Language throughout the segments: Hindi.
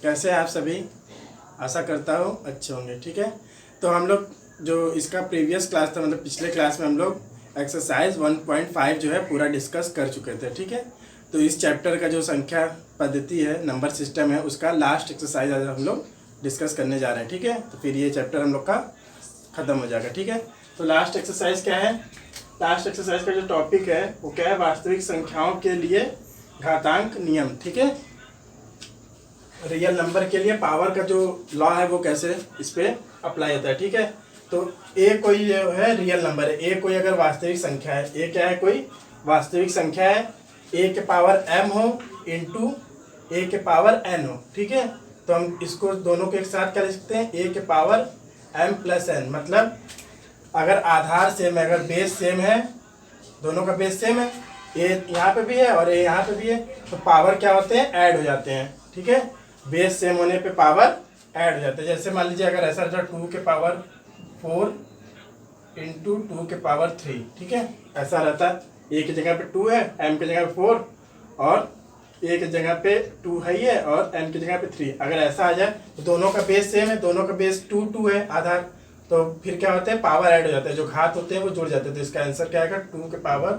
कैसे हैं आप सभी? आशा करता हूँ अच्छे होंगे। ठीक है, तो हम लोग जो इसका प्रीवियस क्लास था, मतलब पिछले क्लास में हम लोग एक्सरसाइज 1.5 जो है पूरा डिस्कस कर चुके थे। ठीक है, तो इस चैप्टर का जो संख्या पद्धति है, नंबर सिस्टम है, उसका लास्ट एक्सरसाइज आज हम लोग डिस्कस करने जा रहे हैं। ठीक है, तो फिर ये चैप्टर हम लोग का ख़त्म हो जाएगा। ठीक है, तो लास्ट एक्सरसाइज क्या है? लास्ट एक्सरसाइज का जो टॉपिक है वो क्या है? वास्तविक संख्याओं के लिए घातांक नियम। ठीक है, रियल नंबर के लिए पावर का जो लॉ है वो कैसे इस पे अप्लाई होता है। ठीक है, तो ए कोई जो है रियल नंबर है, ए कोई अगर वास्तविक संख्या है, ए क्या है? कोई वास्तविक संख्या है, ए के पावर m हो इंटू ए के पावर n हो। ठीक है, तो हम इसको दोनों के एक साथ क्या लिख सकते हैं? ए के पावर m प्लस n। मतलब अगर आधार सेम है, अगर बेस सेम है, दोनों का बेस सेम है, ए यहाँ पे भी है और ए यहाँ पे भी है, तो पावर क्या होते हैं? ऐड हो जाते हैं। ठीक है, बेस सेम होने पे पावर ऐड हो जाता है। जैसे मान लीजिए अगर ऐसा रहता 2 के पावर 4 इंटू 2 के पावर 3। ठीक है, ऐसा रहता है, ए की जगह पे 2 है, m की जगह पे 4 और ए की जगह पे 2 है ये और n की जगह पे 3। अगर ऐसा आ जाए तो दोनों का बेस सेम है, दोनों का बेस 2 है आधार, तो फिर क्या होता है? पावर ऐड हो जाता है, जो घात होते हैं वो जुड़ जाते हैं। तो इसका आंसर क्या आएगा? 2 के पावर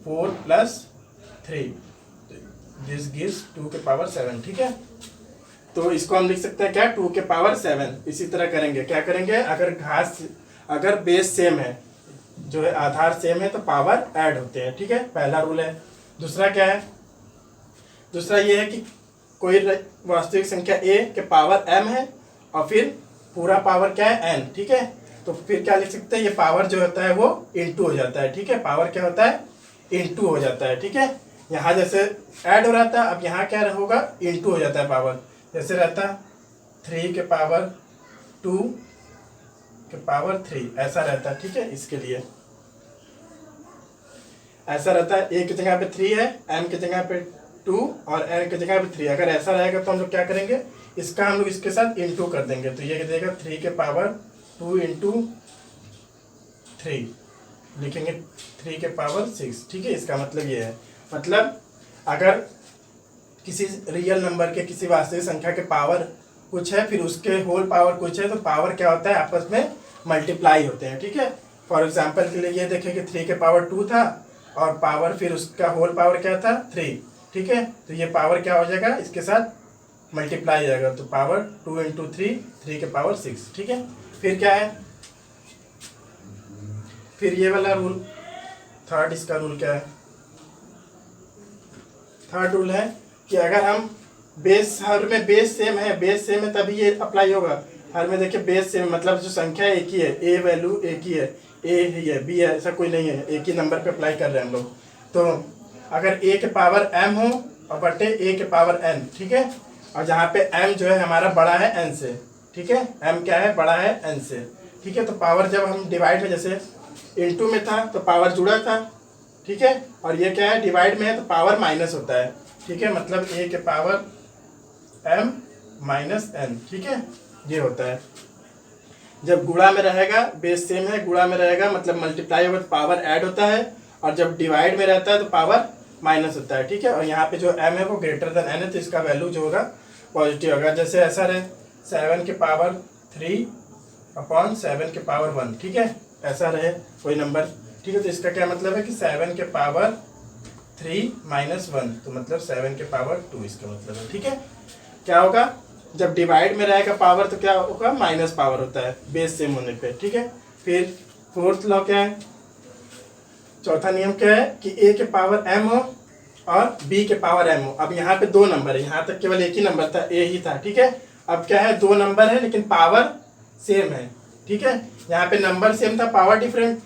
4 प्लस 3, दिस गिव्स 2 के पावर 7। ठीक है, तो इसको हम लिख सकते हैं क्या? 2 के पावर 7। इसी तरह करेंगे, क्या करेंगे? अगर बेस सेम है, जो है आधार सेम है, तो पावर ऐड होते हैं। ठीक है, पहला रूल है। दूसरा क्या है? दूसरा ये है कि कोई वास्तविक संख्या a के पावर m है और फिर पूरा पावर क्या है? n। ठीक है, तो फिर क्या लिख सकते हैं? ये पावर जो होता है वो इंटू हो जाता है। ठीक है, पावर क्या होता है? इंटू हो जाता है। ठीक है, यहाँ जैसे ऐड हो रहा था, अब यहाँ क्या होगा? इंटू हो जाता है पावर। जैसे रहता 3 के पावर 2 के पावर 3, ऐसा रहता है। ठीक है, इसके लिए ऐसा रहता है, a की जगह पे 3 है, m की जगह पे 2 और n की जगह पे 3। अगर ऐसा रहेगा तो हम लोग क्या करेंगे? इसका हम लोग इसके साथ इंटू कर देंगे, तो ये देगा 3 के पावर 2 इंटू 3, लिखेंगे 3 के पावर 6। ठीक है, इसका मतलब ये है, मतलब अगर किसी रियल नंबर के, किसी वास्तविक संख्या के पावर कुछ है फिर उसके होल पावर कुछ है, तो पावर क्या होता है? आपस में मल्टीप्लाई होते हैं। ठीक है, फॉर एग्जांपल के लिए ये देखें कि 3 के पावर 2 था और पावर फिर उसका होल पावर क्या था? 3। ठीक है, तो ये पावर क्या हो जाएगा? इसके साथ मल्टीप्लाई हो जाएगा, तो पावर 2 इंटू 3 के पावर 6। ठीक है, फिर क्या है? फिर ये वाला रूल, थर्ड इसका रूल क्या है? थर्ड रूल है कि अगर हम बेस, हर में बेस सेम है, बेस सेम है तभी ये अप्लाई होगा। हर में देखिए बेस सेम, मतलब जो संख्या एक ही है, ए वैल्यू एक ही है, ए ही है, बी है, ऐसा कोई नहीं है, एक ही नंबर पे अप्लाई कर रहे हैं हम लोग। तो अगर ए के पावर m हो और बटे ए के पावर n। ठीक है, और जहाँ पे m जो है हमारा बड़ा है n से। ठीक है, m क्या है? बड़ा है n से। ठीक है, तो पावर जब हम डिवाइड में, जैसे इंटू में था तो पावर जुड़ा था। ठीक है, और ये क्या है? डिवाइड में है तो पावर माइनस होता है। ठीक है, मतलब a के पावर m माइनस n। ठीक है, ये होता है। जब गुणा में रहेगा, बेस सेम है, गुणा में रहेगा मतलब मल्टीप्लाई होगा तो पावर ऐड होता है, और जब डिवाइड में रहता है तो पावर माइनस होता है। ठीक है, और यहाँ पे जो m है वो ग्रेटर देन n है, तो इसका वैल्यू जो होगा पॉजिटिव होगा। जैसे ऐसा रहे 7 के पावर 3 अपॉन 7 के पावर 1। ठीक है, ऐसा रहे कोई नंबर। ठीक है, तो इसका क्या मतलब है कि 7 के पावर 3 माइनस 1, तो मतलब 7 के पावर 2 इसका मतलब है। ठीक है, क्या होगा? जब डिवाइड में रहेगा पावर तो क्या होगा? माइनस पावर होता है बेस सेम होने पे। ठीक है, फिर फोर्थ लॉ क्या है? चौथा नियम क्या है? कि a के पावर m हो और b के पावर m हो। अब यहाँ पे दो नंबर है, यहाँ तक केवल एक ही नंबर था, a ही था। ठीक है, अब क्या है? दो नंबर है लेकिन पावर सेम है। ठीक है, यहाँ पे नंबर सेम था, पावर डिफरेंट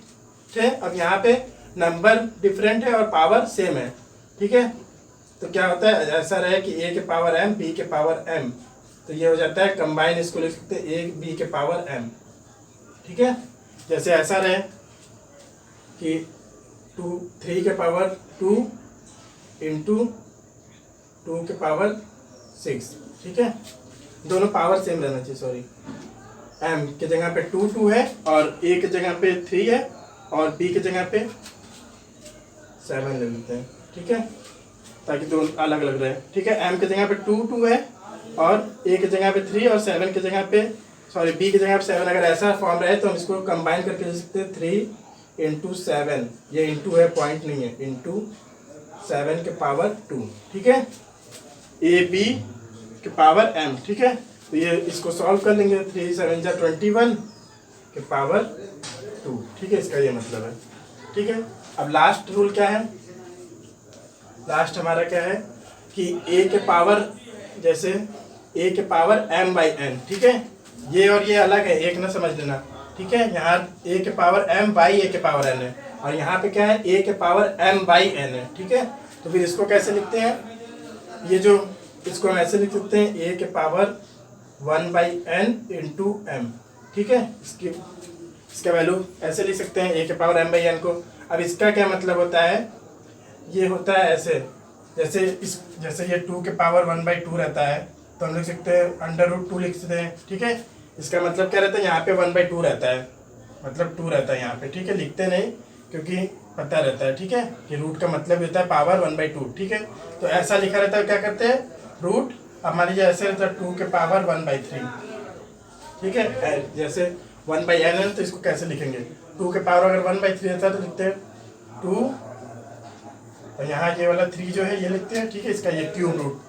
थे, अब यहाँ पे नंबर डिफरेंट है और पावर सेम है। ठीक है, तो क्या होता है? ऐसा रहे कि a के पावर m, b के पावर m, तो ये हो जाता है कंबाइन, इसको लिख सकते हैं a b के पावर m। ठीक है, जैसे ऐसा रहे कि 3 के पावर 2 इंटू 2 के पावर 6। ठीक है, दोनों पावर सेम रहना चाहिए, सॉरी। m की जगह पे 2 है और a की जगह पे 3 है और b की जगह पे 7 ले लेते हैं। ठीक है, ताकि दोनों अलग अलग रहे। ठीक है, m की जगह पे 2 है और ए की जगह पे 3 और 7 की जगह पे बी की जगह पे 7, अगर ऐसा फॉर्म रहे तो हम इसको कंबाइन करके लिख सकते हैं 3 इंटू 7, ये इंटू है, पॉइंट नहीं है, इंटू 7 के पावर 2, ठीक है, ए बी के पावर m, ठीक है। तो ये इसको सॉल्व कर लेंगे, 3 7 जा 21 के पावर 2, ठीक है, इसका ये मतलब है, ठीक है। अब लास्ट रूल क्या है, लास्ट हमारा क्या है कि a के पावर, जैसे a के पावर m बाई n, ठीक है, ये और ये अलग है, एक ना समझ लेना, ठीक है। यहाँ a के पावर m बाई a के पावर n है, और यहाँ पे क्या है a के पावर m बाई n है, ठीक है। तो फिर इसको कैसे लिखते हैं, ये जो इसको हम ऐसे लिख सकते हैं a के power 1 by n into m, ठीक है, इसका वैल्यू ऐसे लिख सकते हैं a के पावर m बाई n को। अब इसका क्या मतलब होता है, ये होता है ऐसे, जैसे ये 2 के पावर 1 बाई 2 रहता है, तो हम लिख सकते हैं √2 लिख सकते हैं, ठीक है। इसका मतलब क्या रहता है, यहाँ पे 1 बाई 2 रहता है, मतलब 2 रहता है यहाँ पे, ठीक है, लिखते नहीं क्योंकि पता रहता है, ठीक है, कि रूट का मतलब होता है पावर 1 बाई 2, ठीक है। तो ऐसा लिखा रहता है, क्या करते हैं रूट, अब मान लीजिए ऐसे रहता है 2 के पावर 1 बाई 3, ठीक है, जैसे 1 बाई n है तो इसको कैसे लिखेंगे, 2 के पावर अगर 1 बाई 3 रहता है तो लिखते हैं 2, और यहाँ ये वाला 3 जो है ये लिखते हैं, ठीक है, इसका ये क्यूब रूट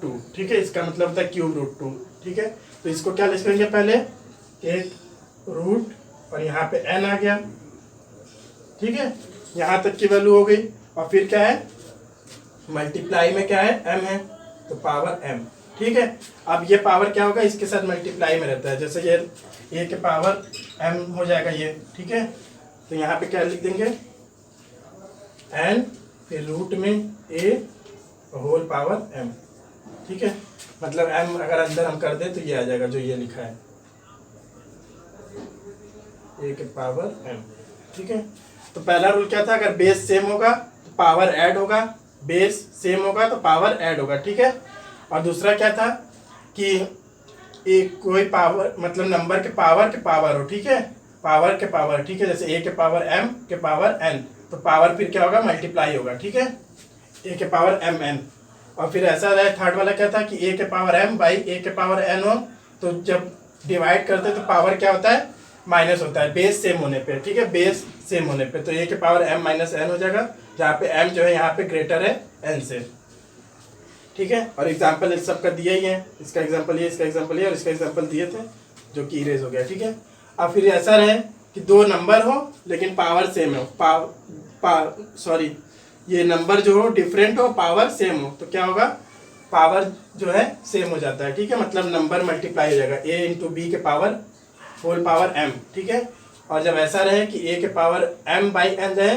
2, ठीक है, इसका मतलब होता है क्यूब रूट 2, ठीक है। तो इसको क्या लिखेंगे, पहले एक रूट और यहाँ पे n आ गया, ठीक है, यहाँ तक की वैल्यू हो गई, और फिर क्या है मल्टीप्लाई में क्या है m है, तो पावर m, ठीक है। अब ये पावर क्या होगा, इसके साथ मल्टीप्लाई में रहता है, जैसे ये a के पावर m हो जाएगा ये, ठीक है। तो यहाँ पे क्या लिख देंगे n, फिर रूट में a होल पावर m, ठीक है, मतलब m अगर अंदर हम कर दें तो ये आ जाएगा जो ये लिखा है a के पावर m, ठीक है। तो पहला रूल क्या था, अगर बेस सेम होगा तो पावर ऐड होगा, बेस सेम होगा तो पावर ऐड होगा, ठीक है। और दूसरा क्या था कि एक कोई पावर मतलब नंबर के पावर हो, ठीक है, पावर के पावर, ठीक है, जैसे a के पावर m के पावर n, तो पावर फिर क्या होगा मल्टीप्लाई होगा, ठीक है, a के पावर m n। और फिर ऐसा रहा, थर्ड वाला क्या था कि a के पावर m बाई a के पावर n हो, तो जब डिवाइड करते तो पावर क्या होता है माइनस होता है, बेस सेम होने पे, ठीक है, बेस सेम होने पे, तो a के पावर m माइनस n हो जाएगा, जहाँ पे m जो है यहाँ पे ग्रेटर है n से, ठीक है। और एग्जाम्पल इस सब का दिया ही है, इसका एग्जाम्पल ये, इसका एग्जाम्पल ये, और इसका एग्जाम्पल दिए थे जो कि इरेज हो गया, ठीक है। अब फिर ऐसा रहे कि दो नंबर हो लेकिन पावर सेम हो, सॉरी ये नंबर जो हो डिफरेंट हो, पावर सेम हो, तो क्या होगा पावर जो है सेम हो जाता है, ठीक है, मतलब नंबर मल्टीप्लाई हो जाएगा, a इंटू बी के पावर होल पावर m, ठीक है। और जब ऐसा रहे कि a के पावर m बाई n रहे,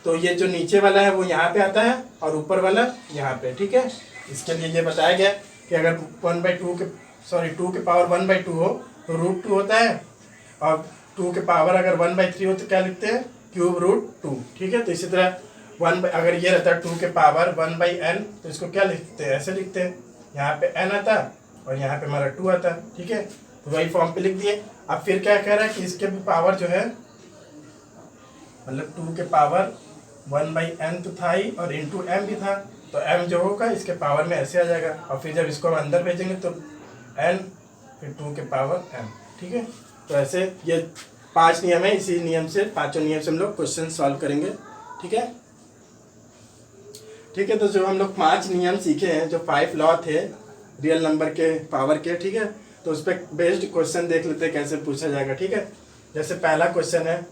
तो ये जो नीचे वाला है वो यहाँ पे आता है और ऊपर वाला यहाँ पे, ठीक है। इसके लिए ये बताया गया कि अगर 2 के पावर 1 बाई 2 हो तो √2 होता है, और 2 के पावर अगर 1 बाई 3 हो तो क्या लिखते हैं क्यूब √2, ठीक है। तो इसी तरह अगर ये रहता है 2 के पावर 1 बाई n, तो इसको क्या लिखते हैं, ऐसे लिखते हैं, यहाँ पे n आता और यहाँ पे हमारा 2 आता, ठीक है, तो वही फॉर्म पे लिख दिए। अब फिर क्या कह रहा है कि इसके भी पावर जो है मतलब 2 के पावर 1 बाई n तो था ही और इंटू m भी था, तो m जो होगा इसके पावर में ऐसे आ जाएगा, और फिर जब इसको हम अंदर भेजेंगे तो n फिर 2 के पावर m, ठीक है। तो ऐसे ये 5 नियम है, इसी नियम से पांचों नियम से हम लोग क्वेश्चन सॉल्व करेंगे, ठीक है, ठीक है। तो जो हम लोग 5 नियम सीखे हैं, जो 5 लॉ थे रियल नंबर के पावर के, ठीक है, तो उस पर बेस्ड क्वेश्चन देख लेते हैं कैसे पूछा जाएगा, ठीक है। जैसे पहला क्वेश्चन है,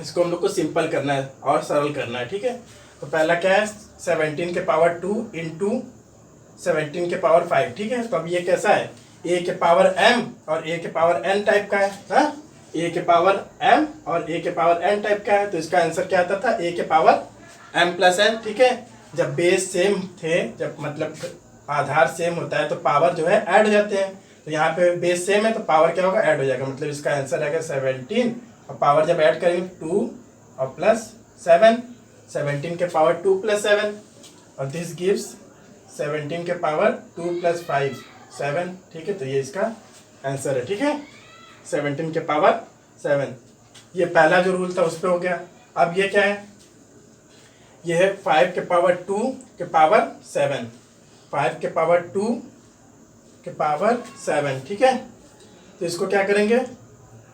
इसको हम लोग को सिंपल करना है और सरल करना है, ठीक है। तो पहला क्या है 17 के पावर 2 इंटू 17 के पावर 5, ठीक है। तो अब ये कैसा है a के पावर m और a के पावर n टाइप का है, हाँ, a के पावर m और a के पावर n टाइप का है, तो इसका आंसर क्या आता था a के पावर m प्लस n, ठीक है। जब बेस सेम थे, जब मतलब आधार सेम होता है तो पावर जो है ऐड हो जाते हैं, तो यहाँ पे बेस सेम है तो पावर क्या होगा ऐड हो जाएगा, मतलब इसका आंसर आएगा 17, और पावर जब ऐड करेंगे 2 और प्लस 7, 17 के पावर 2 प्लस 7, और दिस गिव्स 17 के पावर 2 प्लस 5 7, ठीक है। तो ये इसका आंसर है, ठीक है, 17 के पावर 7। ये पहला जो रूल था उस पर हो गया। अब ये क्या है, ये है 5 के पावर 2 के पावर 7, 5 के पावर 2 के पावर 7, ठीक है। तो इसको क्या करेंगे,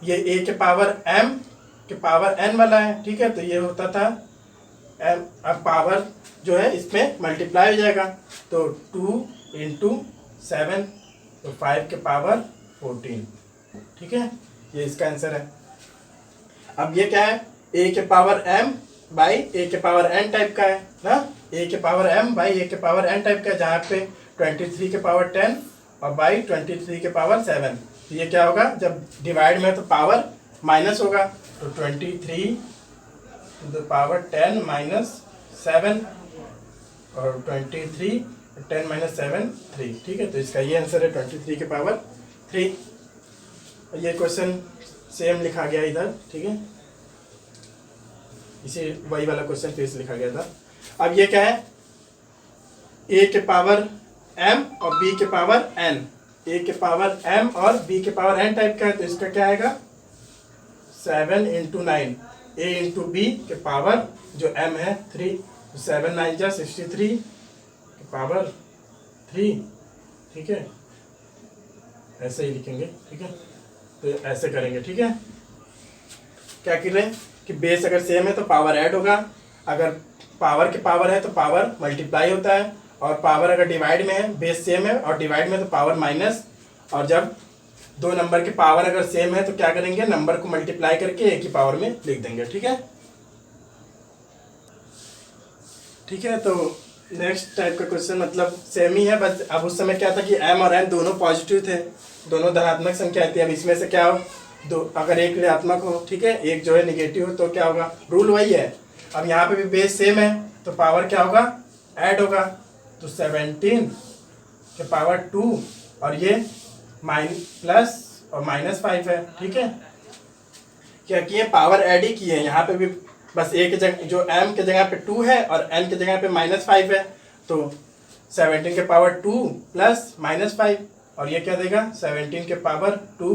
ये a के पावर m के पावर n वाला है, ठीक है। तो ये होता था m, अब पावर जो है इसमें मल्टीप्लाई हो जाएगा, तो 2 इंटू 7, तो 5 के पावर 14, ठीक है। ये इसका आंसर है। अब ये क्या है, a के पावर m बाई a के पावर n टाइप का है ना, a के पावर m बाई a के पावर n टाइप का है, जहाँ पे 23 के पावर 10 और बाई 23 के पावर 7। तो ये क्या होगा, जब डिवाइड में तो पावर माइनस होगा, तो 23 टू द पावर 10 माइनस 7 और 23 10 माइनस 7 3, ठीक है। तो इसका ये आंसर है 23 के पावर 3। ये क्वेश्चन सेम लिखा गया इधर, ठीक है, इसे वही वाला क्वेश्चन फिर से लिखा गया था। अब ये क्या है, a के पावर m और b के पावर n, a के पावर m और b के पावर n टाइप का है, तो इसका क्या आएगा 7 इंटू 9, a इंटू b के पावर जो m है 3, तो 7 9 जा 63 के पावर 3, ठीक है। ऐसे ही लिखेंगे, ठीक है। तो ऐसे करेंगे, ठीक है। क्या करें कि बेस अगर सेम है तो पावर ऐड होगा, अगर पावर के पावर है तो पावर मल्टीप्लाई होता है, और पावर अगर डिवाइड में है, बेस सेम है और डिवाइड में तो पावर माइनस, और जब दो नंबर के पावर अगर सेम है तो क्या करेंगे, नंबर को मल्टीप्लाई करके एक ही पावर में लिख देंगे, ठीक है। ठीक है, तो नेक्स्ट टाइप का क्वेश्चन मतलब सेम ही है, बस अब उस समय क्या था कि m और n दोनों पॉजिटिव थे, दोनों धनात्मक संख्या थी। अब इसमें से क्या हो, दो अगर एक ऋणात्मक हो, ठीक है, एक जो है निगेटिव हो, तो क्या होगा, रूल वही है। अब यहाँ पे भी बेस सेम है तो पावर क्या होगा, ऐड होगा, तो 17 के पावर 2 और ये प्लस और -5 है, ठीक है। क्या किए, पावर ऐड ही किए, यहाँ पे भी बस a के जगह जो m के जगह पे 2 है और n के जगह पे -5 है, तो 17 के पावर 2 प्लस -5, और ये क्या देगा 17 के पावर 2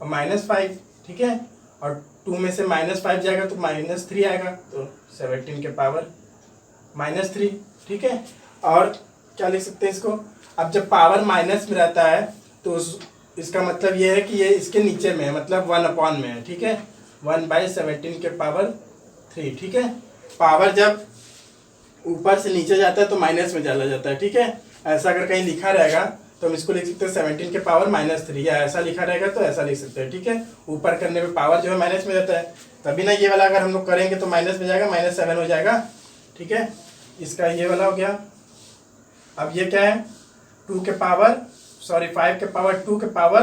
और -5, ठीक है। और 2 में से -5 जाएगा तो -3 आएगा, तो 17 के पावर -3, ठीक है। और क्या लिख सकते हैं इसको, अब जब पावर माइनस में रहता है तो इसका मतलब ये है कि ये इसके नीचे में है, मतलब 1 में है, ठीक है, 1/17 के पावर 3, ठीक है। पावर जब ऊपर से नीचे जाता है तो माइनस में चला जाता है, ठीक है। ऐसा अगर कहीं लिखा रहेगा तो हम इसको लिख सकते हैं 17 के पावर -3, या ऐसा लिखा रहेगा तो ऐसा लिख सकते हैं, ठीक है। ऊपर करने पे पावर जो है माइनस में जाता है, तभी ना ये वाला अगर हम लोग करेंगे तो माइनस में जाएगा, -7 हो जाएगा, ठीक है। इसका ये वाला हो गया। अब ये क्या है, 5 के पावर 2 के पावर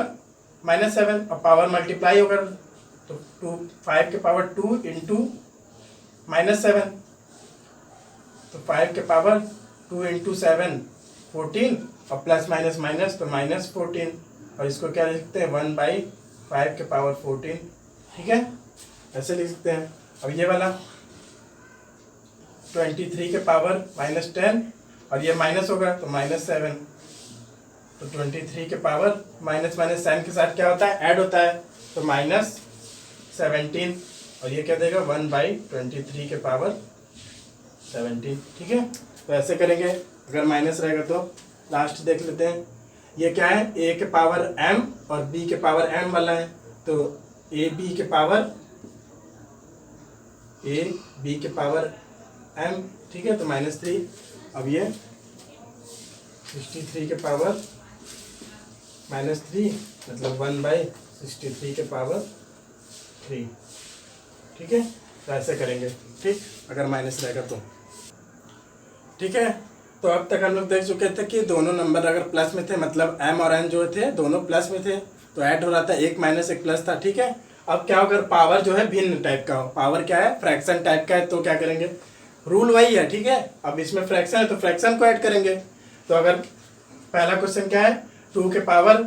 -7, और पावर मल्टीप्लाई होगा, तो 5 के पावर 2 इंटू -7, तो 5 के पावर 2 इंटू 7 14, और प्लस माइनस माइनस तो -14, और इसको क्या लिख सकते हैं 1/5 के पावर 14, ठीक है, ऐसे लिख सकते हैं। अब ये वाला 23 के पावर -10, और ये माइनस होगा तो -7, तो 23 के पावर माइनस साइन के साथ क्या होता है, ऐड होता है, तो -17, और ये क्या देगा 1/23 के पावर 17, ठीक है। तो ऐसे करेंगे, अगर माइनस रहेगा तो लास्ट देख लेते हैं। ये क्या है, a के पावर m और b के पावर m वाला है, तो ab के पावर m, ठीक है, तो -3। अब ये 63 के पावर -3, मतलब 1/63 के पावर 3, ठीक है। तो ऐसे करेंगे, ठीक, अगर माइनस रहेगा तो, ठीक है। तो अब तक हम लोग देख चुके थे कि दोनों नंबर अगर प्लस में थे, मतलब m और n जो थे दोनों प्लस में थे, तो ऐड हो रहा था, एक माइनस एक प्लस था, ठीक है। अब क्या अगर पावर जो है भिन्न टाइप का हो, पावर क्या है, फ्रैक्शन टाइप का है, तो क्या करेंगे, रूल वही है, ठीक है। अब इसमें फ्रैक्शन है तो फ्रैक्शन को ऐड करेंगे। तो अगर पहला क्वेश्चन क्या है, 2 के पावर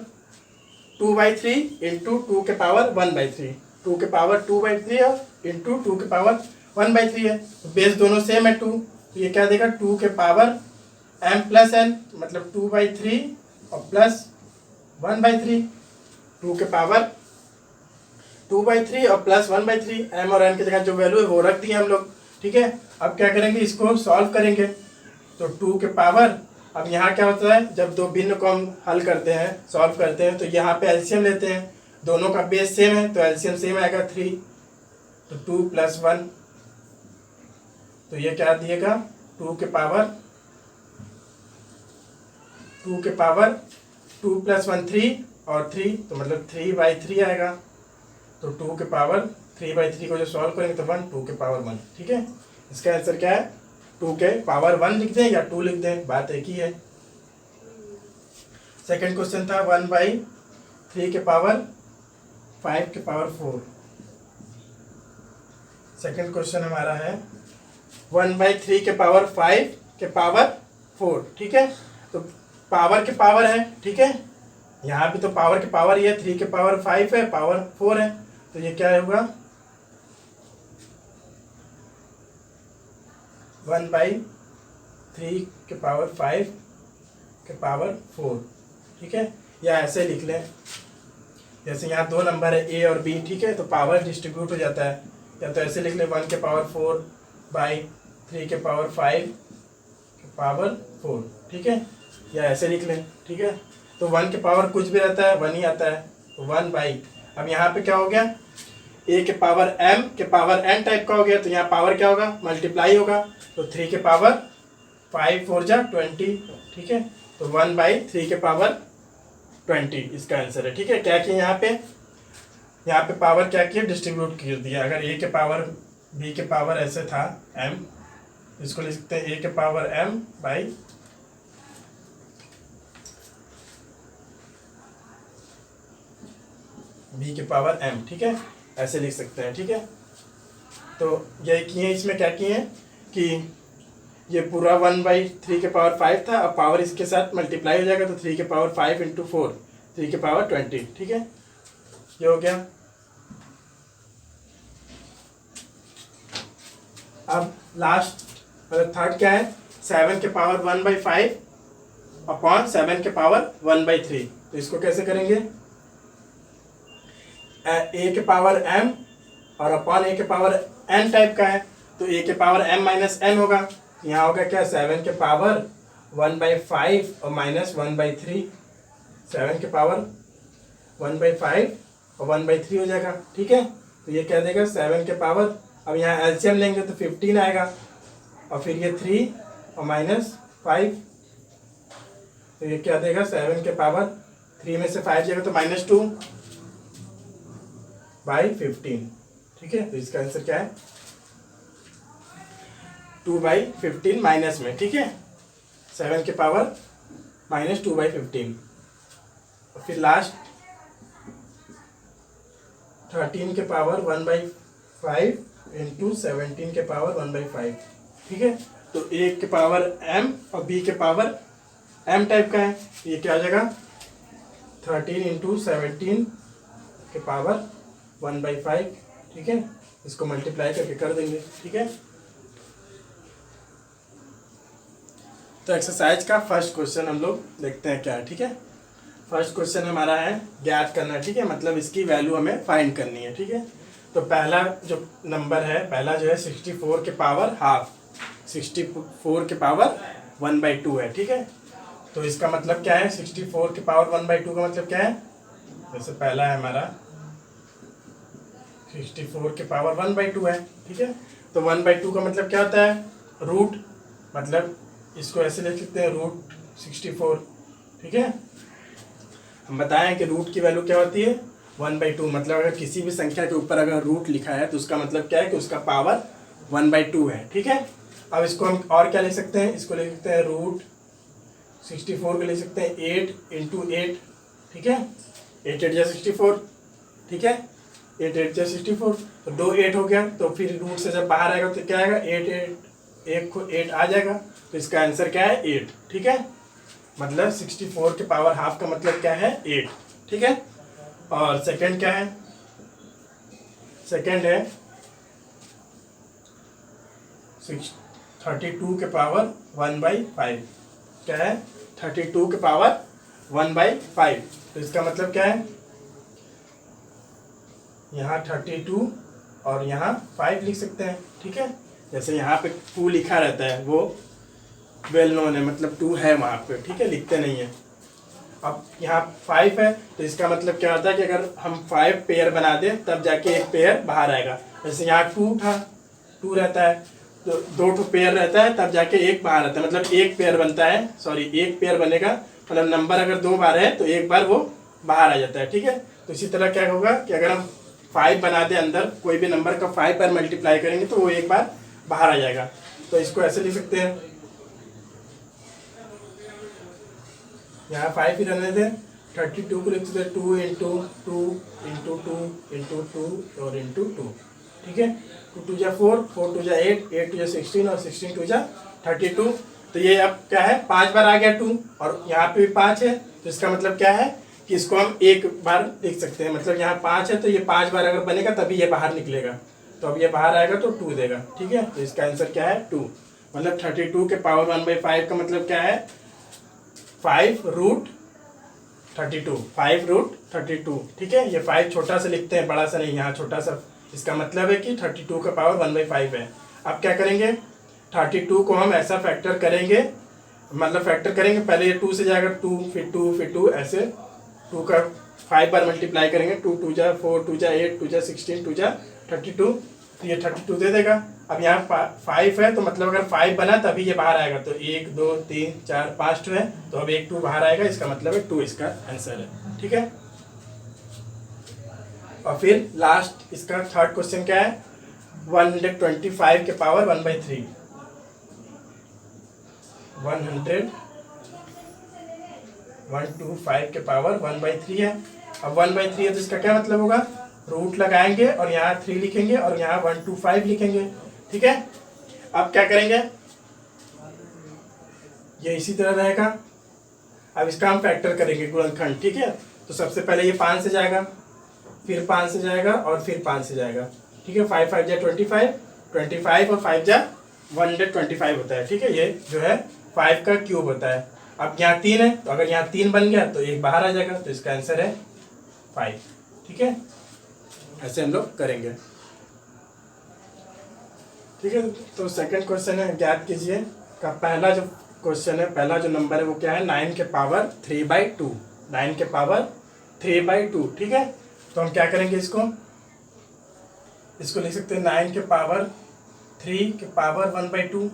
2/3 इंटू 2 के पावर 1/3, 2 के पावर 2/3 और इंटू 2 के पावर 1/3 है, तो बेस दोनों सेम है 2, तो ये क्या देगा 2 के पावर m प्लस n, मतलब 2/3 और प्लस 1/3, 2 के पावर 2/3 और प्लस 1/3, m और n की जगह जो वैल्यू है वो रख दिए हम लोग, ठीक है। अब क्या करेंगे, इसको सॉल्व करेंगे, तो 2 के पावर अब यहाँ क्या होता है, जब दो भिन्न को हम हल करते हैं, सॉल्व करते हैं, तो यहाँ पे एलसीएम लेते हैं, दोनों का बेस सेम है तो एलसीएम सेम आएगा 3, तो 2 + 1, तो ये क्या दिएगा 2 के पावर 2 + 1 3 और 3, तो मतलब 3/3 आएगा, तो 2 के पावर 3/3 को जो सॉल्व करेंगे तो 1, 2 के पावर 1, ठीक है। इसका आंसर क्या है, 2 के पावर 1 लिख दें या 2 लिख दें, बात एक ही है। सेकंड क्वेश्चन था 1/3 के पावर 5 के पावर 4। सेकंड क्वेश्चन हमारा है 1/3 के पावर 5 के पावर 4, ठीक है। तो पावर के पावर है, ठीक है, यहाँ भी तो पावर के पावर ही है, 3 के पावर 5 है, पावर 4 है, तो ये क्या होगा 1/3 के पावर 5 के पावर 4, ठीक है। या ऐसे लिख लें, जैसे यहाँ दो नंबर है ए और बी, ठीक है, तो पावर डिस्ट्रीब्यूट हो जाता है, या तो ऐसे लिख लें 1 के पावर 4/3 के पावर 5 के पावर 4, ठीक है, या ऐसे लिख लें, ठीक है। तो 1 के पावर कुछ भी रहता है 1 ही आता है, तो 1/, अब यहाँ पे क्या हो गया, ए के पावर m के पावर n टाइप का हो गया, तो यहाँ पावर क्या होगा, मल्टीप्लाई होगा, तो 3 के पावर 5 4 जा 20, ठीक है, तो 1/3 के पावर 20 इसका आंसर है, ठीक है। क्या किया यहाँ पे पावर क्या किया, डिस्ट्रीब्यूट कर दिया। अगर ए के पावर बी के पावर ऐसे था m, इसको लिख सकते हैं ए के पावर m बाई बी के पावर m, ठीक है, ऐसे लिख सकते हैं, ठीक है। तो यही किए, इसमें क्या किए हैं कि ये पूरा 1/3 के पावर 5 था, अब पावर इसके साथ मल्टीप्लाई हो जाएगा, तो 3 के पावर 5 × 4, 3 के पावर 20, ठीक है, ये हो गया। अब लास्ट मतलब थर्ड क्या है, 7 के पावर 1/5 अपॉन 7 के पावर 1/3, तो इसको कैसे करेंगे, ए के पावर m और अपॉन ए के पावर n टाइप का है, तो ए के पावर m - n होगा, यहाँ होगा क्या 7 के पावर 1/5 और -1/3, 7 के पावर 1/5 और 1/3 हो जाएगा, ठीक है। तो ये क्या देगा 7 के पावर, अब यहाँ एलसीएम लेंगे तो 15 आएगा, और फिर ये 3 और -5, तो ये क्या देगा 7 के पावर 3 में से 5 जाएगा तो -2/15, ठीक है। तो इसका आंसर क्या है 2/15 माइनस में, ठीक है, 7 के पावर -2/15, और फिर लास्ट 13 के पावर 1/5 × 17 के पावर 1/5, ठीक है। तो ए के पावर m और बी के पावर m टाइप का है, ये क्या हो जाएगा 13 × 17 के पावर 1/5, ठीक है, इसको मल्टीप्लाई करके कर देंगे, ठीक है। तो एक्सरसाइज का फर्स्ट क्वेश्चन हम लोग देखते हैं क्या है, ठीक है। फर्स्ट क्वेश्चन हमारा है ज्ञात करना, ठीक है, मतलब इसकी वैल्यू हमें फाइंड करनी है, ठीक है। तो पहला जो नंबर है, पहला जो है 64 के पावर हाफ, 64 के पावर 1/2 है, ठीक है। तो इसका मतलब क्या है 64 के पावर 1/2 का मतलब क्या है, जैसे पहला है हमारा 64 के पावर 1/2 है, ठीक है। तो 1/2 का मतलब क्या होता है, रूट, मतलब इसको ऐसे लिख सकते हैं √64, ठीक है। हम बताएं कि रूट की वैल्यू क्या होती है 1/2, मतलब अगर किसी भी संख्या के ऊपर अगर रूट लिखा है तो उसका मतलब क्या है कि उसका पावर 1/2 है, ठीक है। अब इसको हम और क्या लिख सकते हैं, इसको लिख सकते हैं √64 को लिख सकते हैं 8 × 8, ठीक है, 8 8 जा 64, ठीक है, 8 8 जा 64, तो 2 8 हो गया, तो फिर रूट से जब बाहर आएगा तो क्या आएगा 8 8, 1 को 8 आ जाएगा, तो इसका आंसर क्या है 8, ठीक है। मतलब 64 के पावर हाफ का मतलब क्या है 8, ठीक है। और सेकंड क्या है, सेकंड है 32 के पावर 1/5, क्या है 32 के पावर 1/5, तो इसका मतलब क्या है, यहाँ 32 और यहाँ 5 लिख सकते हैं, ठीक है। जैसे यहाँ पे 2 लिखा रहता है वो वेल नोन है, मतलब 2 है वहाँ पे, ठीक है, लिखते नहीं है। अब यहाँ 5 है तो इसका मतलब क्या होता है कि अगर हम 5 पेयर बना दें तब जाके एक पेयर बाहर आएगा। जैसे यहाँ 2 था, 2 रहता है तो 2 पेयर रहता है तब जाके एक बाहर आता है, मतलब एक पेयर बनता है, सॉरी एक पेयर बनेगा, मतलब नंबर अगर 2 बार है तो एक बार वो बाहर आ जाता है, ठीक है। तो इसी तरह क्या होगा कि अगर हम 5 बना दें अंदर, कोई भी नंबर का 5 बार मल्टीप्लाई करेंगे तो वो एक बार बाहर आ जाएगा। तो इसको ऐसे लिख सकते हैं, यहाँ 5 ही रहने दें, 32 को लिख सकते हैं 2 इंटू 2 इंटू 2 इंटू 2 और इंटू 2, ठीक है। 2 2 जा 4, 4 2 जा 8, 8 2 जा 16 और 16 2 जा 32। तो ये अब क्या है, 5 बार आ गया 2 और यहाँ पे भी 5 है, तो इसका मतलब क्या है कि इसको हम एक बार लिख सकते हैं, मतलब यहाँ 5 है तो ये 5 बार अगर बनेगा तभी ये बाहर निकलेगा, तो अब ये बाहर आएगा तो 2 देगा, ठीक है। तो इसका आंसर क्या है 2, मतलब 32 के पावर 1/5 का मतलब क्या है 5 रूट 32, 5 रूट 32, ठीक है। ये 5 छोटा सा लिखते हैं, बड़ा सा नहीं, यहाँ छोटा सा, इसका मतलब है कि 32 का पावर 1/5 है। अब क्या करेंगे, 32 को हम ऐसा फैक्टर करेंगे, मतलब फैक्टर करेंगे, पहले ये 2 से जाएगा 2 फिर 2 फिर 2, ऐसे 2 का 5 बार मल्टीप्लाई करेंगे, 2 2 जा 4, 2 जा 8, 2 जा 16, 2 जा 32, तो ये 32 दे देगा। अब यहाँ 5 है तो मतलब अगर 5 बना तभी ये बाहर आएगा, तो 1 2 3 4 5 है, तो अब एक 2 बाहर आएगा, इसका मतलब है 2 इसका आंसर है, ठीक है। और फिर लास्ट इसका थर्ड क्वेश्चन क्या है, 125 के पावर 1/3, 125 के पावर 1/3 है। अब 1/3 है तो इसका क्या मतलब होगा, रूट लगाएंगे और यहाँ 3 लिखेंगे और यहाँ 125 लिखेंगे, ठीक है। अब क्या करेंगे, ये इसी तरह रहेगा। अब इसका हम फैक्टर करेंगे, गुणनखंड, ठीक है। तो सबसे पहले ये 5 से जाएगा, फिर 5 से जाएगा और फिर 5 से जाएगा, ठीक है। 5 5 जा 25, 25 और 5 जा 125 होता है, ठीक है। ये जो है 5 का क्यूब होता है। अब यहाँ 3 है तो अगर यहाँ 3 बन गया तो एक बाहर आ जाएगा, तो इसका आंसर है 5, ठीक है। ऐसे हम लोग करेंगे, ठीक है। तो सेकंड क्वेश्चन है, ज्ञात कीजिए का पहला जो क्वेश्चन है, पहला जो नंबर है वो क्या है, 9 के पावर 3/2, 9 के पावर 3/2, ठीक है। तो हम क्या करेंगे, इसको लिख सकते हैं 9 के पावर 3 के पावर 1/2,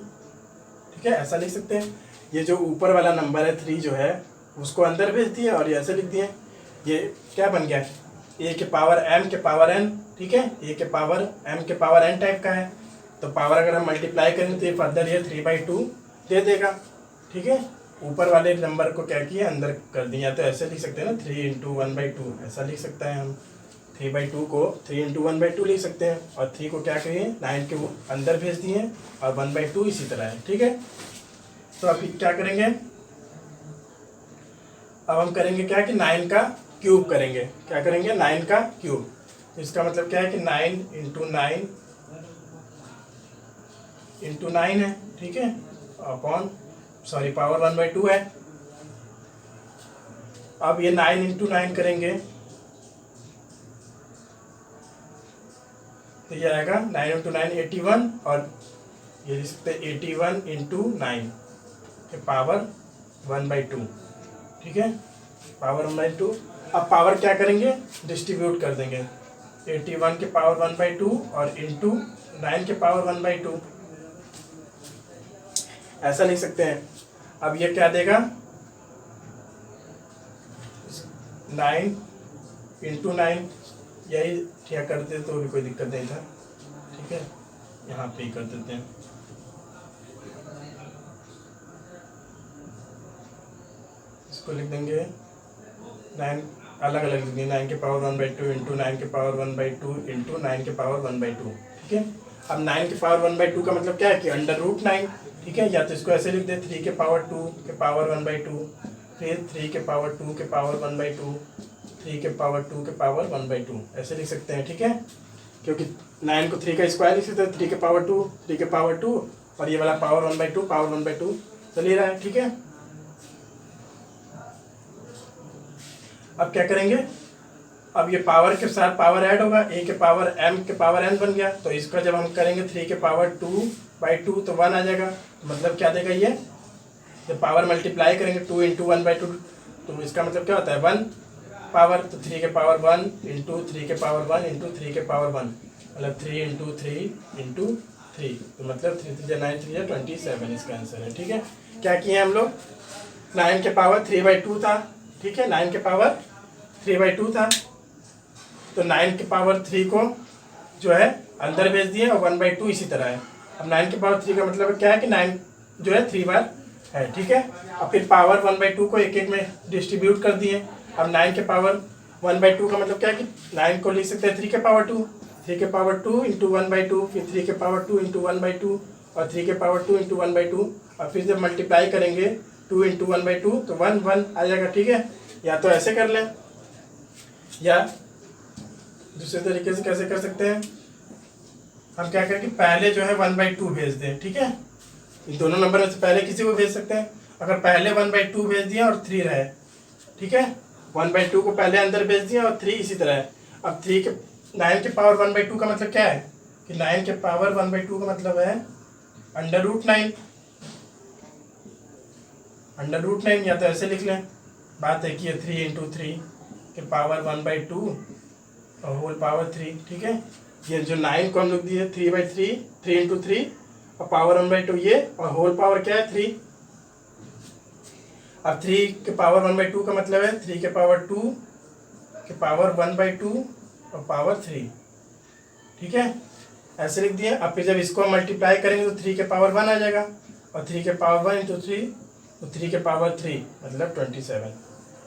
ठीक है, ऐसा लिख सकते हैं। ये जो ऊपर वाला नंबर है 3 जो है उसको अंदर भेज दिए और ये ऐसे लिख दिए, ये क्या बन गया, a के पावर m के पावर n, ठीक है, a के पावर m के पावर n टाइप का है, तो पावर अगर हम मल्टीप्लाई करें तो ये फर्दर ये 3/2 दे देगा, ठीक है। ऊपर वाले नंबर को क्या किया, अंदर कर दिया, या तो ऐसे लिख सकते हैं ना 3 इंटू 1/2, ऐसा लिख सकता है हम, 3/2 को 3 इंटू 1/2 लिख सकते हैं, और 3 को क्या करिए 9 के अंदर भेज दिए और 1/2 इसी तरह है, ठीक है। तो अभी क्या करेंगे, अब हम करेंगे क्या कि 9 का क्यूब करेंगे, क्या करेंगे 9 का क्यूब। तो इसका मतलब क्या है कि 9 इंटू 9 इंटू 9 है, ठीक है, अपॉन सॉरी पावर 1/2 है। अब ये 9 इंटू 9 करेंगे तो ये आएगा 9 इंटू 9 81, और ये लिख सकते हैं 81 इंटू 9 के पावर 1/2, ठीक है, पावर 1/2। अब पावर क्या करेंगे, डिस्ट्रीब्यूट कर देंगे, 81 के पावर 1/2 और इंटू 9 के पावर 1/2, ऐसा लिख सकते हैं। अब ये क्या देगा, 9 इंटू 9, यही क्या करते तो भी कोई दिक्कत नहीं था, ठीक है, यहाँ पे ही कर देते हैं। इसको लिख देंगे 9 अलग अलग लिख देंगे, 9 के पावर 1/2 इंटू 9 के पावर 1/2 इंटू 9 के पावर 1/2, ठीक है। अब 9 के पावर 1/2 का मतलब क्या है कि अंडर√9, ठीक है, या तो इसको ऐसे लिख दे 3 के पावर 2 के पावर 1/2, फिर 3 के पावर 2 के पावर 1/2, 3 के पावर 2 के पावर 1/2, ऐसे लिख सकते हैं, ठीक है। क्योंकि 9 को 3 का स्क्वायर लिख सकते हैं, 3 के पावर 2, 3 के पावर 2, और ये वाला पावर 1/2, पावर 1/2 चल रहा है, ठीक है। अब क्या करेंगे, अब ये पावर के साथ पावर ऐड होगा, a के पावर m के पावर n बन गया, तो इसका जब हम करेंगे 3 के पावर 2/2 तो 1 आ जाएगा, मतलब क्या देगा ये जब पावर मल्टीप्लाई करेंगे 2 इंटू 1/2, तो इसका मतलब क्या होता है 1 पावर, तो 3 के पावर 1 इंटू 3 के पावर 1 इंटू 3 के पावर 1, मतलब 3 इंटू 3 इंटू 3, तो मतलब 3 3 9 3 27 इसका आंसर है। ठीक है, क्या किए हम लोग, 9 के पावर 3/2 था, ठीक है, 9 के पावर 3/2 था, तो 9 के पावर 3 को जो है अंदर भेज दिए और 1/2 इसी तरह है। अब 9 के पावर 3 का मतलब क्या है कि 9 जो है 3 बार है, ठीक है। अब फिर पावर 1/2 को एक एक में डिस्ट्रीब्यूट कर दिए। अब 9 के पावर 1/2 का मतलब क्या है कि 9 को लिख सकते हैं 3 के पावर 2, 3 के पावर 2 इंटू 1/2, फिर 3 के पावर 2 इंटू 1/2 और 3 के पावर 2 इंटू 1/2, और फिर जब मल्टीप्लाई करेंगे 2 इंटू 1/2 तो 1 1 आ जाएगा। ठीक है, या तो ऐसे कर लें या दूसरे तरीके से कैसे कर सकते हैं, हम क्या करें कि पहले जो है 1/2 भेज दें। ठीक है, इन दोनों नंबर में से पहले किसी को भेज सकते हैं। अगर पहले 1/2 भेज दिया और 3 रहे, ठीक है, 1/2 को पहले अंदर भेज दिया और 3 इसी तरह है। अब 9 के पावर 1/2 का मतलब क्या है कि 9 के पावर 1/2 का मतलब है √9, √9, या तो ऐसे लिख लें, बात है कि ये 3 इंटू 3 के पावर 1/2 और होल पावर 3। ठीक है, ये जो 9 को हम लोग दिए 3/3, 3 इंटू 3 और पावर 1/2 ये, और होल पावर क्या है 3। अब 3 के पावर 1/2 का मतलब है 3 के पावर 2 के पावर 1/2 और पावर 3। ठीक है, ऐसे लिख दिए। अब फिर जब इसको मल्टीप्लाई करेंगे तो 3 के पावर 1 आ जाएगा, और 3 के पावर 1 इंटू 3 तो 3 के पावर 3 मतलब 27।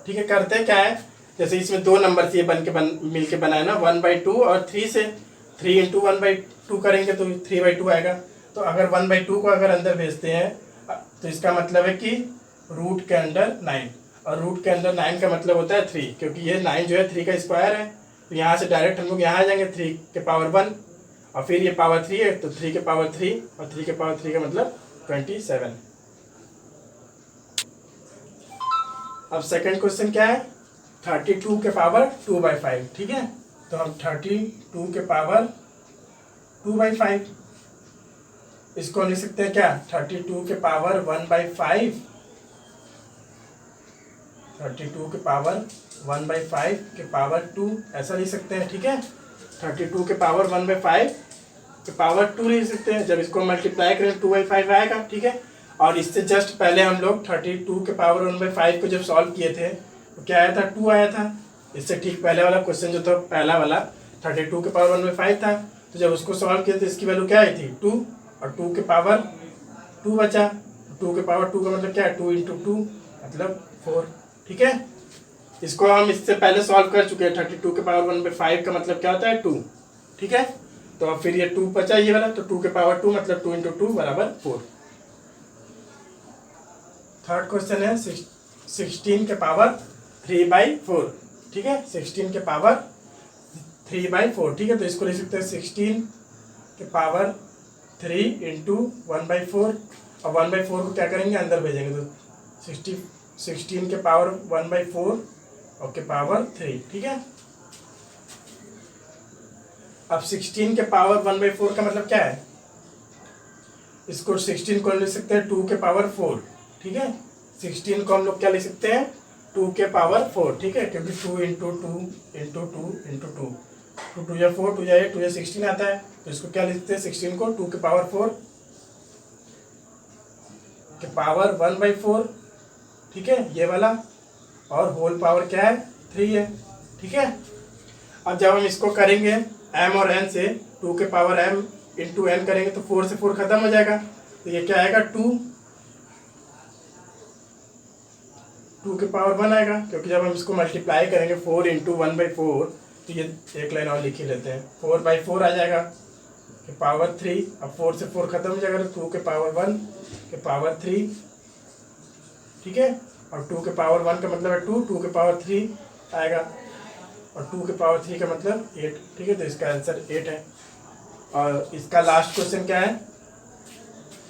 ठीक है, करते क्या है, जैसे इसमें दो नंबर से मिल के बनाए ना 1/2 और 3 से, 3 इंटू 1/2 करेंगे तो 3/2 आएगा। तो अगर 1/2 को अगर अंदर भेजते हैं तो इसका मतलब है कि रूट के अंदर 9, और रूट के अंदर 9 का मतलब होता है 3, क्योंकि ये 9 जो है 3 का स्क्वायर है, तो यहाँ से डायरेक्ट हम लोग यहाँ आ जाएंगे 3 के पावर 1 और फिर ये पावर 3 है तो 3 के पावर 3 और 3 के पावर 3 का मतलब 27। अब सेकंड क्वेश्चन क्या है, 32 के पावर 2/5। ठीक है, तो हम 32 के पावर 2/5 इसको लिख सकते हैं क्या, 32 के पावर 1/5, 32 के पावर 1/5 के पावर 2 ऐसा लिख सकते हैं। ठीक है, 32 के पावर 1/5 के पावर 2 लिख सकते हैं। जब इसको मल्टीप्लाई करें 2/5 आएगा। ठीक है, और इससे जस्ट पहले हम लोग 32 के पावर 1/5 को जब सॉल्व किए थे तो क्या आया था, 2 आया था। इससे ठीक पहले वाला क्वेश्चन जो था, पहला वाला 32 के पावर 1/5 था, तो जब उसको सॉल्व किए तो इसकी वैल्यू क्या आई थी 2, और 2 के पावर 2 बचा। 2 के पावर 2 का मतलब क्या है 2 इंटू 2 मतलब 4। ठीक है, इसको हम इससे पहले सॉल्व कर चुके हैं। 32 के पावर 1/5 का मतलब क्या होता है 2। ठीक है, तो अब फिर ये 2 बचा ये वाला, तो 2 के पावर 2 मतलब 2 इंटू 2 बराबर 4। थर्ड क्वेश्चन है 16 के पावर 3/4। ठीक है, 16 के पावर 3/4। ठीक है, तो इसको लिख सकते हैं 16 के पावर 3 इंटू 1/4, और 1/4 को क्या करेंगे अंदर भेजेंगे तो 16 के पावर 1/4 और के पावर 3। ठीक है, अब 16 के पावर 1/4 का मतलब क्या है, इसको 16 को लिख सकते हैं 2 के पावर 4। ठीक है, 16 को हम लोग क्या लिख सकते हैं 2 के पावर 4। ठीक है, क्योंकि 2 इंटू 2 इंटू 2 इंटू 2, 2 2 या 4, 2 या 8, 2 या 16 आता है, तो इसको क्या लिखते हैं 16 को 2 के पावर 4 के पावर 1/4। ठीक है, ये वाला, और होल पावर क्या है 3 है। ठीक है, अब जब हम इसको करेंगे m और n से, 2 के पावर m इंटू n करेंगे तो 4 से 4 खत्म हो जाएगा, तो ये क्या आएगा 2 के पावर 1 आएगा, क्योंकि जब हम इसको मल्टीप्लाई करेंगे 4 इंटू 1/4 तो ये एक लाइन और लिख ही लेते हैं, 4/4 आ जाएगा के पावर 3। अब 4 से 4 खत्म हो जाएगा तो 2 के पावर 1 के पावर 3। ठीक है, और 2 के पावर 1 का मतलब है 2 के पावर 3 आएगा, और 2 के पावर 3 का मतलब 8। ठीक है, तो इसका आंसर 8 है। और इसका लास्ट क्वेश्चन क्या है,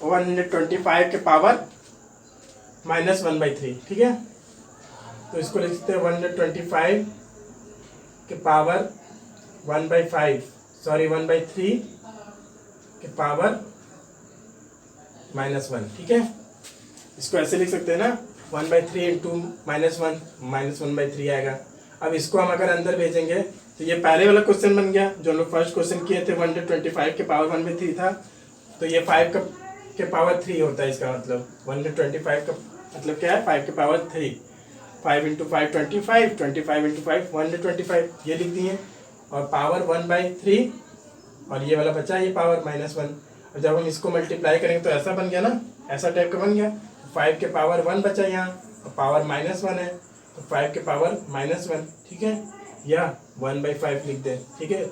125 के पावर -1/3। ठीक है, तो इसको लिख सकते हैं 125 के पावर 1/3 के पावर -1। ठीक है, इसको ऐसे लिख सकते हैं ना, 1/3 इंटू -1 -1/3 आएगा। अब इसको हम अगर अंदर भेजेंगे तो ये पहले वाला क्वेश्चन बन गया जो हम लोग फर्स्ट क्वेश्चन किए थे, 125 के पावर 1/3 था, तो ये 5 के पावर 3 होता है। इसका मतलब 125 का मतलब क्या है, 5 के पावर 3, 5 इंटू 5 25, 25 इंटू 5 125, ये लिख दिए। और पावर 1/3 और ये वाला बचा ये पावर -1। और जब हम इसको मल्टीप्लाई करेंगे तो ऐसा बन गया ना, ऐसा टाइप का बन गया। 5 के पावर 1 बचा यहाँ और पावर -1 है, तो 5 के पावर -1, ठीक है, या 1/5 लिख दें, ठीक है।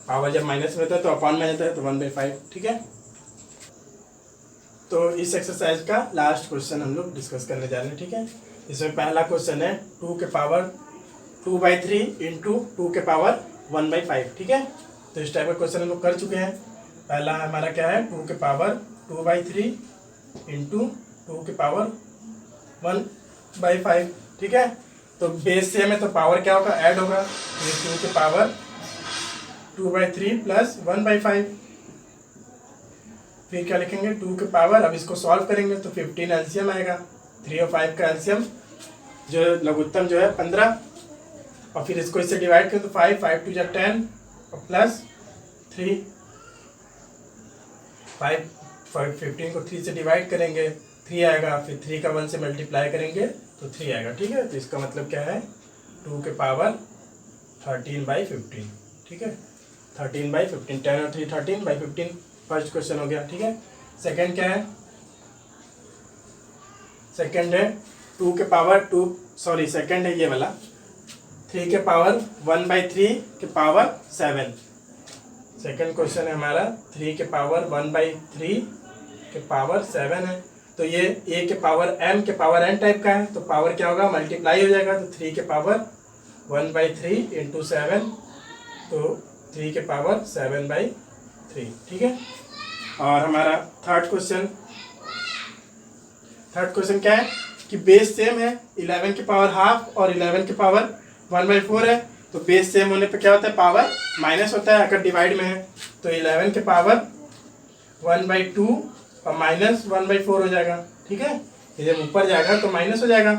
पावर जब माइनस में होता है तो अपॉन में जाता है, तो 1/5, ठीक है। तो इस एक्सरसाइज का लास्ट क्वेश्चन हम लोग डिस्कस करने जा रहे हैं, ठीक है। इसमें पहला क्वेश्चन है 2 के पावर 2/3 इंटू 2 के पावर 1/5, ठीक है। तो इस टाइप का क्वेश्चन हम लोग कर चुके हैं। पहला हमारा क्या है, 2 के पावर 2/3 इंटू 2 के पावर 1/5, ठीक है। तो बेस सेम है तो पावर क्या होगा, ऐड होगा। ये 2 के पावर 2/3 प्लस 1/5, फिर क्या लिखेंगे 2 के पावर, अब इसको सॉल्व करेंगे तो 15 एलसीएम आएगा। 3 और 5 का एलसीएम जो लघुत्तम जो है 15, और फिर इसको इससे डिवाइड करें तो 5 5 2 10 और प्लस 3, 15 को 3 से डिवाइड करेंगे 3 आएगा, फिर 3 का 1 से मल्टीप्लाई करेंगे तो 3 आएगा, ठीक है। तो इसका मतलब क्या है, 2 के पावर 13/15, ठीक है, 13/15, 10 और 3 13/15, फर्स्ट क्वेश्चन हो गया, ठीक है। सेकंड क्या है, सेकंड है 2 के पावर 2, सॉरी सेकंड है ये वाला 3 के पावर 1/3 के पावर 7। सेकंड क्वेश्चन है हमारा 3 के पावर 1/3 के पावर 7 है। तो ये a के पावर m के पावर n टाइप का है, तो पावर क्या होगा, मल्टीप्लाई हो जाएगा। तो 3 के पावर 1/3 इंटू 7, तो 3 के पावर 7/3, ठीक है। और हमारा थर्ड क्वेश्चन क्या है कि बेस सेम है, 11 के पावर हाफ और 11 के पावर 1/4 है। तो बेस सेम होने पे क्या होता है, पावर माइनस होता है अगर डिवाइड में है। तो 11 के पावर 1/2 और माइनस 1/4 हो जाएगा, ठीक है। ये जब ऊपर जाएगा तो माइनस हो जाएगा।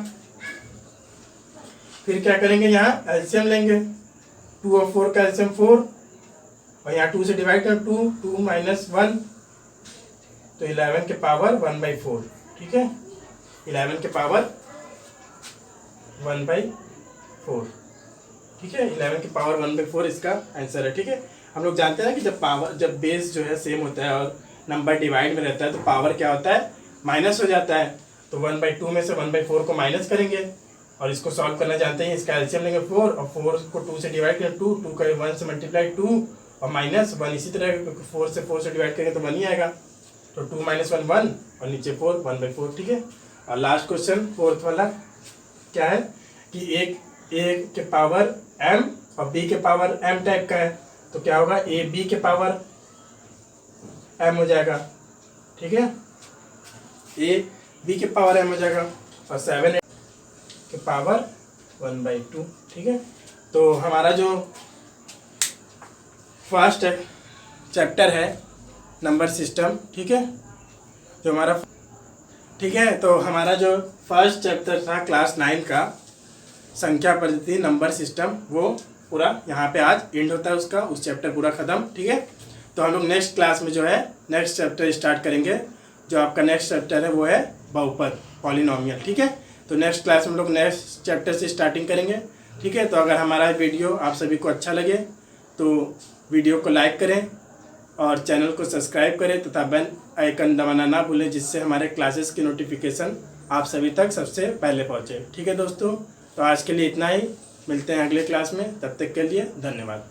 फिर क्या करेंगे, यहाँ एलसीएम लेंगे, 2 और 4 का एलसीएम 4, और यहाँ 2 से डिवाइड करें 2 2 माइनस 1, तो 11 के पावर 1/4, ठीक है। 11 के पावर 1/4, ठीक है। 11 के पावर 1/4 इसका आंसर है, ठीक है। हम लोग जानते हैं ना कि जब बेस जो है सेम होता है और नंबर डिवाइड में रहता है तो पावर क्या होता है, माइनस हो जाता है। तो 1/2 में से 1/4 को माइनस करेंगे और इसको सॉल्व करना जानते हैं। इसका एलसीएम लेंगे 4, और 4 को 2 से डिवाइड करें 2 2 का 1 से मल्टीप्लाई 2 और माइनस 1 इसी तरह 4 से डिवाइड करेंगे तो 1 ही आएगा। तो 2 - 1 1 और नीचे 4 1/4, ठीक है। और लास्ट क्वेश्चन फोर्थ वाला क्या है कि एक a के पावर m और b के पावर m टाइप का है, तो क्या होगा, a b के पावर m हो जाएगा, ठीक है। a b के पावर m हो जाएगा और 7 के पावर 1/2, ठीक है। तो हमारा जो फर्स्ट चैप्टर है नंबर सिस्टम, ठीक है, जो हमारा, ठीक है। तो हमारा जो फर्स्ट चैप्टर था क्लास 9 का संख्या पद्धति नंबर सिस्टम, वो पूरा यहाँ पे आज एंड होता है उसका, उस चैप्टर पूरा ख़त्म, ठीक है। तो हम लोग नेक्स्ट क्लास में जो है नेक्स्ट चैप्टर स्टार्ट करेंगे। जो आपका नेक्स्ट चैप्टर है वो है बहुपद, पॉलिनोमियल, ठीक है। तो नेक्स्ट क्लास में हम लोग नेक्स्ट चैप्टर से स्टार्टिंग करेंगे, ठीक है। तो अगर हमारा वीडियो आप सभी को अच्छा लगे तो वीडियो को लाइक करें और चैनल को सब्सक्राइब करें तथा बेल आइकन दबाना ना भूलें, जिससे हमारे क्लासेस की नोटिफिकेशन आप सभी तक सबसे पहले पहुंचे, ठीक है दोस्तों। तो आज के लिए इतना ही, मिलते हैं अगले क्लास में, तब तक के लिए धन्यवाद।